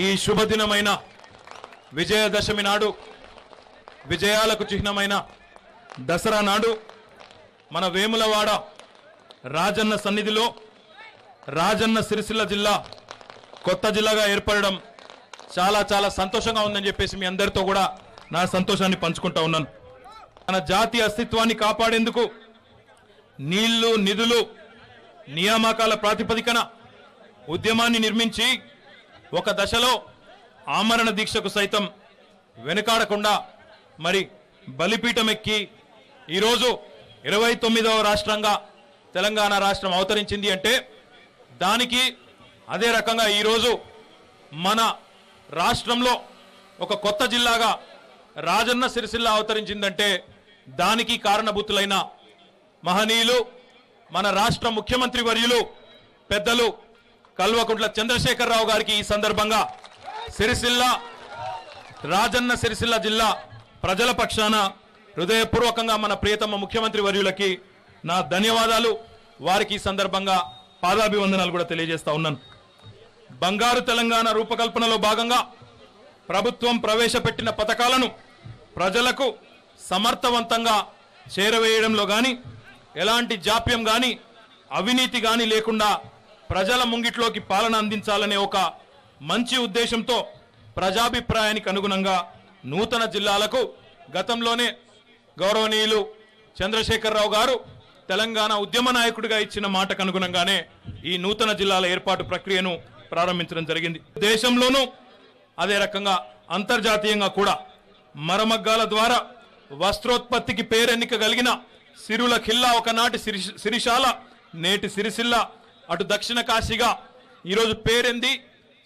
ఈ శుభదినమైన విజయదశమి నాడు, విజయాలకు చిహ్నమైన దసరా నాడు మన వేములవాడ రాజన్న సన్నిధిలో రాజన్న సిరిసిల్ల జిల్లా కొత్త జిల్లాగా ఏర్పడడం చాలా చాలా సంతోషంగా ఉందని చెప్పేసి మీ అందరితో కూడా నా సంతోషాన్ని పంచుకుంటా ఉన్నాను. మన జాతి అస్తిత్వాన్ని కాపాడేందుకు నీళ్లు, నిధులు, నియామకాల ప్రాతిపదికన ఉద్యమాన్ని నిర్మించి ఒక దశలో ఆమరణ దీక్షకు సైతం వెనుకాడకుండా మరి బలిపీఠం ఎక్కి ఈరోజు 29వ రాష్ట్రంగా తెలంగాణ రాష్ట్రం అవతరించింది అంటే దానికి అదే రకంగా ఈరోజు మన రాష్ట్రంలో ఒక కొత్త జిల్లాగా రాజన్న సిరిసిల్ల అవతరించిందంటే దానికి కారణభూతులైన మహనీయులు మన రాష్ట్ర ముఖ్యమంత్రి వర్యులు పెద్దలు కల్వకుంట్ల చంద్రశేఖరరావు గారికి ఈ సందర్భంగా సిరిసిల్ల రాజన్న సిరిసిల్ల జిల్లా ప్రజల పక్షాన హృదయపూర్వకంగా మన ప్రియతమ ముఖ్యమంత్రి వర్యులకి నా ధన్యవాదాలు. వారికి ఈ సందర్భంగా పాదాభివందనాలు కూడా తెలియజేస్తా ఉన్నాను. బంగారు తెలంగాణ రూపకల్పనలో భాగంగా ప్రభుత్వం ప్రవేశపెట్టిన పథకాలను ప్రజలకు సమర్థవంతంగా చేరవేయడంలో కానీ ఎలాంటి జాప్యం కానీ అవినీతి కానీ లేకుండా ప్రజల ముంగిట్లోకి పాలన అందించాలనే ఒక మంచి ఉద్దేశంతో ప్రజాభిప్రాయానికి అనుగుణంగా నూతన జిల్లాలకు గతంలోనే గౌరవనీయులు చంద్రశేఖరరావు గారు తెలంగాణ ఉద్యమ నాయకుడిగా ఇచ్చిన మాటకు అనుగుణంగానే ఈ నూతన జిల్లాల ఏర్పాటు ప్రక్రియను ప్రారంభించడం జరిగింది. దేశంలోనూ అదే రకంగా అంతర్జాతీయంగా కూడా మరమగ్గాల ద్వారా వస్త్రోత్పత్తికి పేరెన్నికగలిగిన సిరుల ఖిల్లా ఒకనాటి సిరిశాల, నేటి సిరిసిల్ల, అటు దక్షిణ కాశీగా ఈరోజు పేరెంది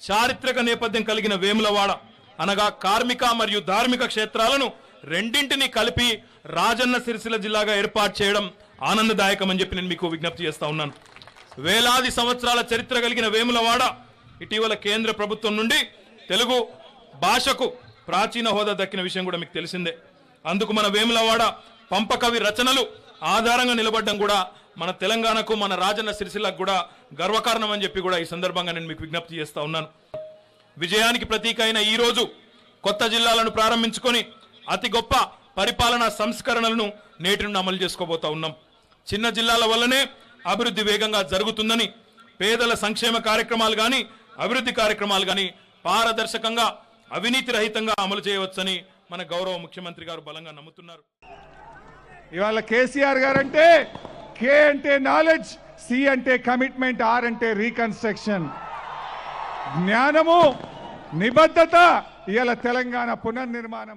చారిత్రక నేపథ్యం కలిగిన వేములవాడ అనగా కార్మిక మరియు ధార్మిక క్షేత్రాలను రెండింటినీ కలిపి రాజన్న సిరిసిల్ల జిల్లాగా ఏర్పాటు చేయడం ఆనందదాయకం అని చెప్పి నేను మీకు విజ్ఞప్తి చేస్తా ఉన్నాను. వేలాది సంవత్సరాల చరిత్ర కలిగిన వేములవాడ ఇటీవల కేంద్ర ప్రభుత్వం నుండి తెలుగు భాషకు ప్రాచీన హోదా దక్కిన విషయం కూడా మీకు తెలిసిందే. అందుకు మన వేములవాడ పంపకవి రచనలు ఆధారంగా నిలబడడం కూడా మన తెలంగాణకు, మన రాజన్న సిరిసిల్లకు కూడా గర్వకారణం అని చెప్పి కూడా ఈ సందర్భంగా నేను మీకు విజ్ఞప్తి చేస్తా ఉన్నాను. విజయానికి ప్రతీక అయిన ఈ రోజు కొత్త జిల్లాలను ప్రారంభించుకొని అతి గొప్ప పరిపాలనా సంస్కరణలను నేటి నుండి అమలు చేసుకోబోతా ఉన్నాం. చిన్న జిల్లాల వల్లనే అభివృద్ధి వేగంగా జరుగుతుందని, పేదల సంక్షేమ కార్యక్రమాలు కానీ అభివృద్ధి కార్యక్రమాలు కానీ పారదర్శకంగా అవినీతి రహితంగా అమలు చేయవచ్చని మన గౌరవ ముఖ్యమంత్రి గారు బలంగా నమ్ముతున్నారు. ఇవాళ కేసీఆర్ గారు అంటే కే అంటే నాలెడ్జ్, సి అంటే కమిట్మెంట్, ఆర్ అంటే రీకన్స్ట్రక్షన్. జ్ఞానము, నిబద్ధత ఇవాళ తెలంగాణ పునర్నిర్మాణం.